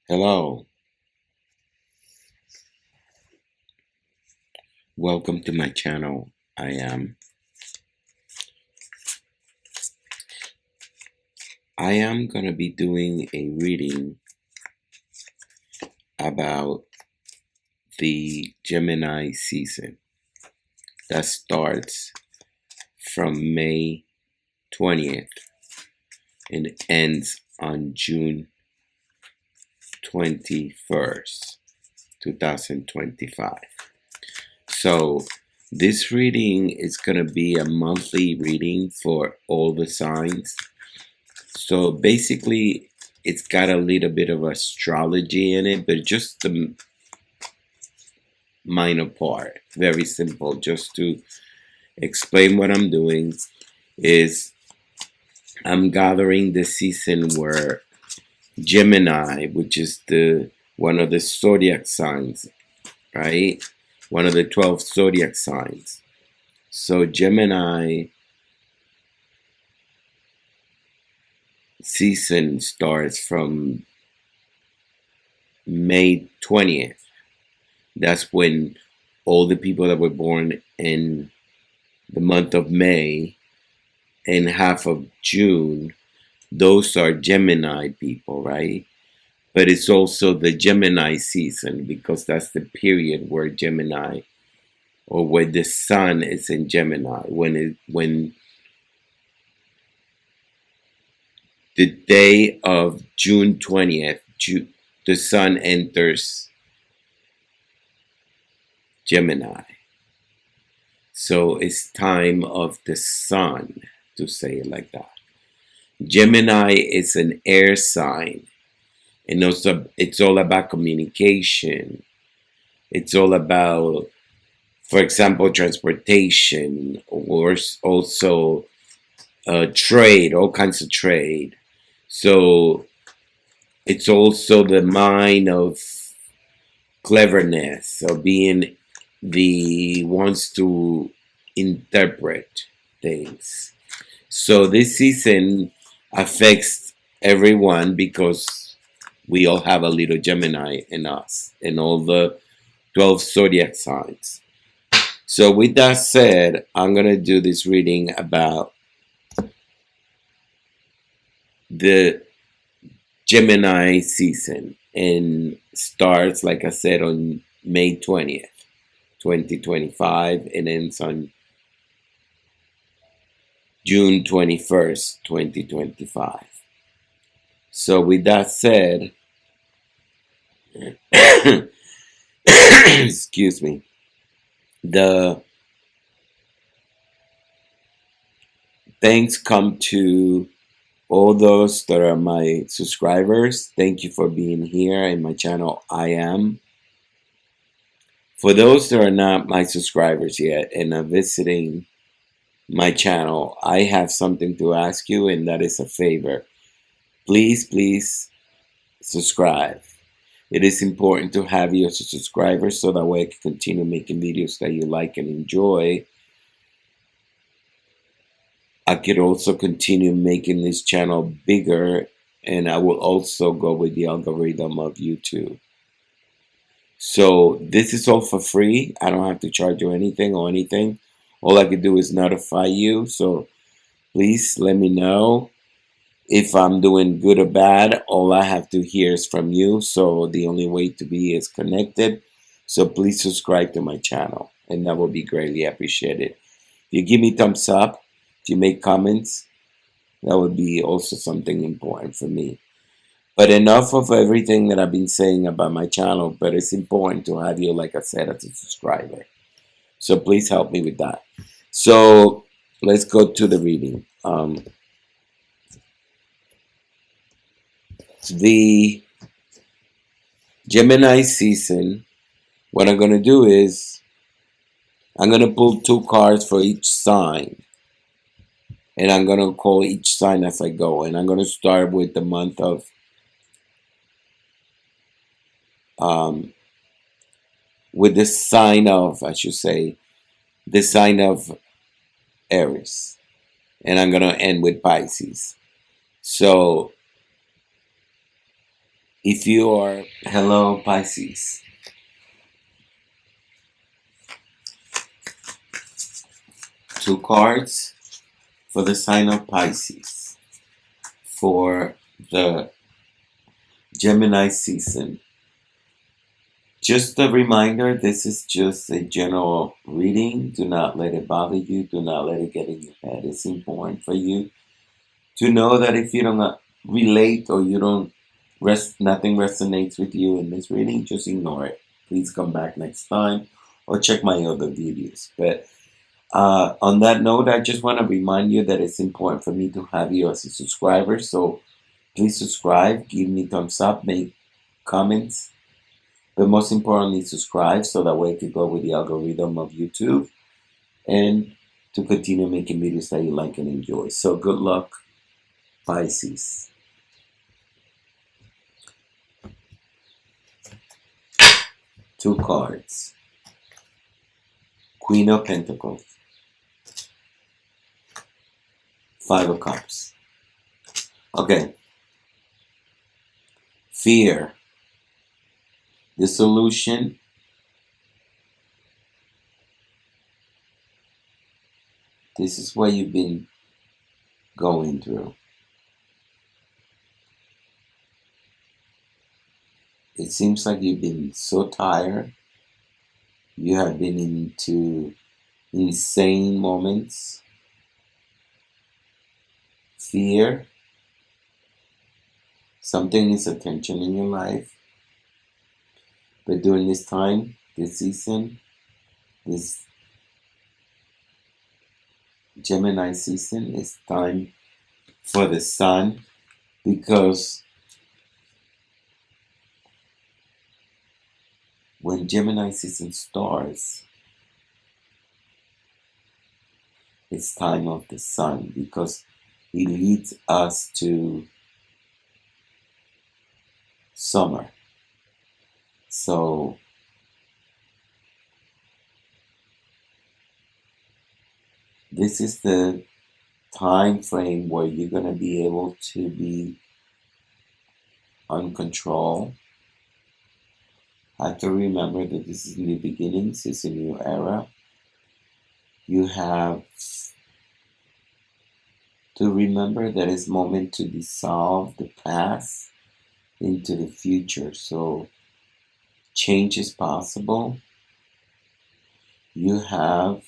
Hello, welcome to my channel. I am gonna be doing a reading about the Gemini season that starts from May 20th and ends on June 21st, 2025. So this reading is gonna be a monthly reading for all the signs. So basically, it's got a little bit of astrology in it, but just the minor part. Very simple. Just to explain what I'm doing is I'm gathering the season where Gemini, which is the one of the zodiac signs, right? One of the 12 zodiac signs. So Gemini season starts from May 20th. That's when all the people that were born in the month of May and half of June, those are Gemini people, right? But it's also the Gemini season because that's the period where Gemini or where the sun is in Gemini when the day of June 20th, the sun enters Gemini. So it's time of the sun, to say it like that. Gemini is an air sign, and also it's all about communication. It's all about, for example, transportation, or also trade, all kinds of trade. So it's also the mind of cleverness, of being the wants to interpret things. So this season affects everyone because we all have a little Gemini in us, in all the 12 zodiac signs. So with that said, I'm going to do this reading about the Gemini season and starts, like I said, on May 20th, 2025 and ends on June 21st, 2025. So with that said, excuse me, the thanks come to all those that are my subscribers. Thank you for being here in my channel. I am. For those that are not my subscribers yet and are visiting my channel, I have something to ask you, and that is a favor. Please subscribe. It is important to have you as a subscriber so that way I can continue making videos that you like and enjoy. I could also continue making this channel bigger, and I will also go with the algorithm of YouTube. So this is all for free. I don't have to charge you anything or anything. All I can do is notify you. So please let me know if I'm doing good or bad. All I have to hear is from you. So the only way to be is connected. So please subscribe to my channel, and that will be greatly appreciated. If you give me thumbs up, if you make comments, that would be also something important for me. But enough of everything that I've been saying about my channel, but it's important to have you, like I said, as a subscriber. So please help me with that. So let's go to the reading. The Gemini season, what I'm going to do is I'm going to pull two cards for each sign. And I'm going to call each sign as I go. And I'm going to start with the month of with the sign of, I should say, the sign of Aries. And I'm going to end with Pisces. So If you are, hello, Pisces, 2 cards for the sign of Pisces for the Gemini season. Just a reminder, this is just a general reading. Do not let it bother you. Do not let it get in your head. It's important for you to know that if you don't relate or you don't nothing resonates with you in this reading, just ignore it. Please come back next time or check my other videos. But on that note, I just want to remind you that it's important for me to have you as a subscriber. So please subscribe, give me thumbs up, make comments, but most importantly, subscribe so that way I can go with the algorithm of YouTube and to continue making videos that you like and enjoy. So good luck, Pisces. 2 cards. Queen of Pentacles. 5 of Cups. Okay. Fear. Dissolution. This is what you've been going through. It seems like you've been so tired. You have been into insane moments. Fear. Something needs attention in your life. But during this time, this season, this Gemini season, it's time for the sun, because when Gemini season starts, it's time of the sun, because it leads us to summer. So this is the time frame where you're going to be able to be on control. Have to remember that this is new beginnings, it's a new era. You have to remember that it's moment to dissolve the past into the future. So change is possible. You have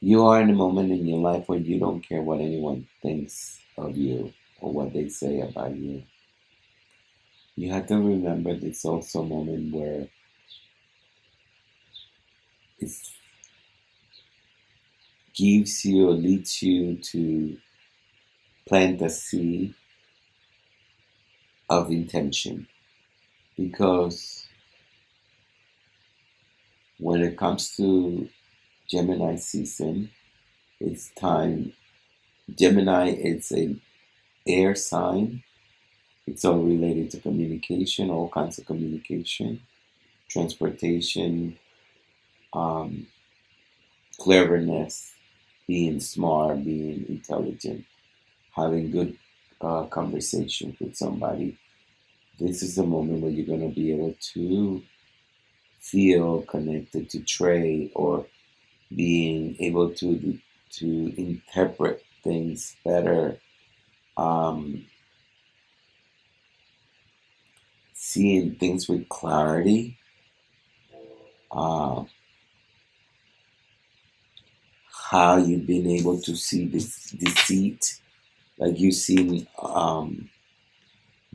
you are in a moment in your life where you don't care what anyone thinks of you or what they say about you. You have to remember this also a moment where it gives you or leads you to plant a seed of intention. Because when it comes to Gemini season, it's time. Gemini is an air sign. It's all related to communication, all kinds of communication, transportation, cleverness, being smart, being intelligent, having good conversation with somebody. This is the moment where you're going to be able to feel connected to trade, or being able to interpret things better, seeing things with clarity, how you've been able to see this deceit, like you've seen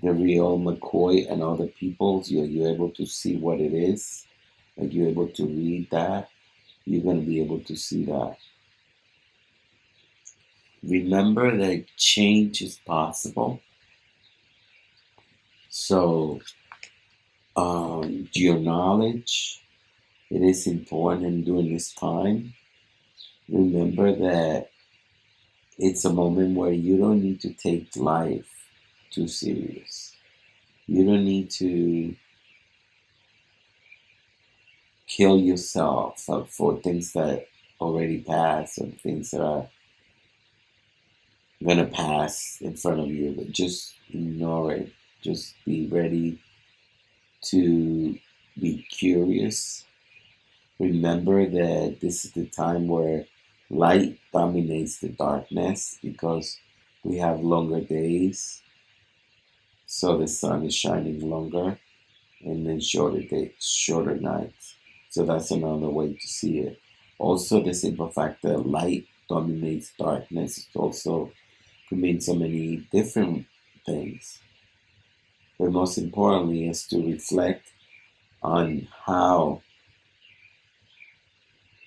the real McCoy and other people's. You're able to see what it is, like you're able to read that. You're going to be able to see that. Remember that change is possible. So your knowledge, it is important during this time. Remember that it's a moment where you don't need to take life too serious. You don't need to kill yourself for things that already passed or things that are gonna pass in front of you. But just ignore it. Just be ready to be curious. Remember that this is the time where light dominates the darkness because we have longer days, so the sun is shining longer, and then shorter days, shorter nights. So that's another way to see it. Also, the simple fact that light dominates darkness also could mean so many different things. But most importantly, is to reflect on how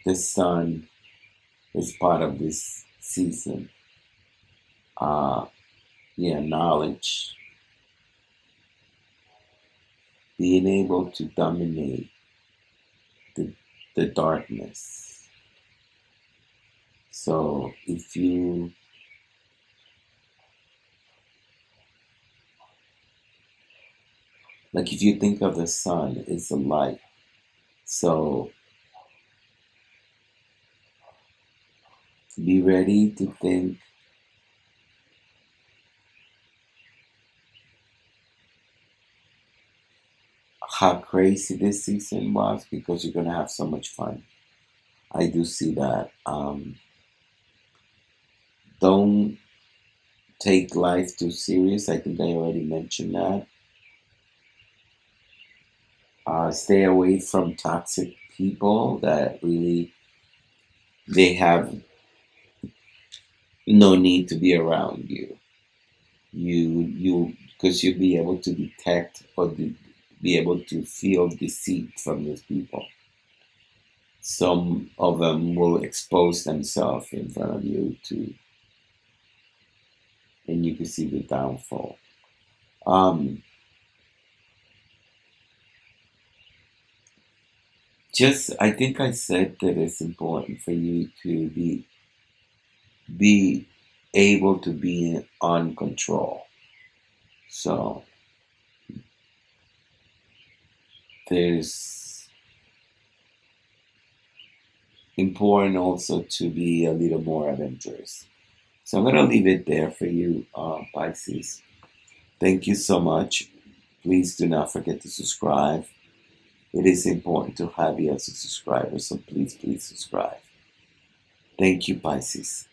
the sun is part of this season. Uh, yeah, knowledge, being able to dominate the, the darkness. So if you think of the sun, it's a light. So be ready to think how crazy this season was because you're gonna have so much fun. I do see that. Don't take life too serious. I think I already mentioned that. Stay away from toxic people that really they have no need to be around you. You because you'll be able to detect or be able to feel deceit from those people. Some of them will expose themselves in front of you too, and you can see the downfall. Um, just I think I said that it's important for you to be able to be on control. So there's important also to be a little more adventurous. So I'm gonna leave it there for you, Pisces. Thank you so much. Please do not forget to subscribe. It is important to have you as a subscriber, so please, please subscribe. Thank you, Pisces.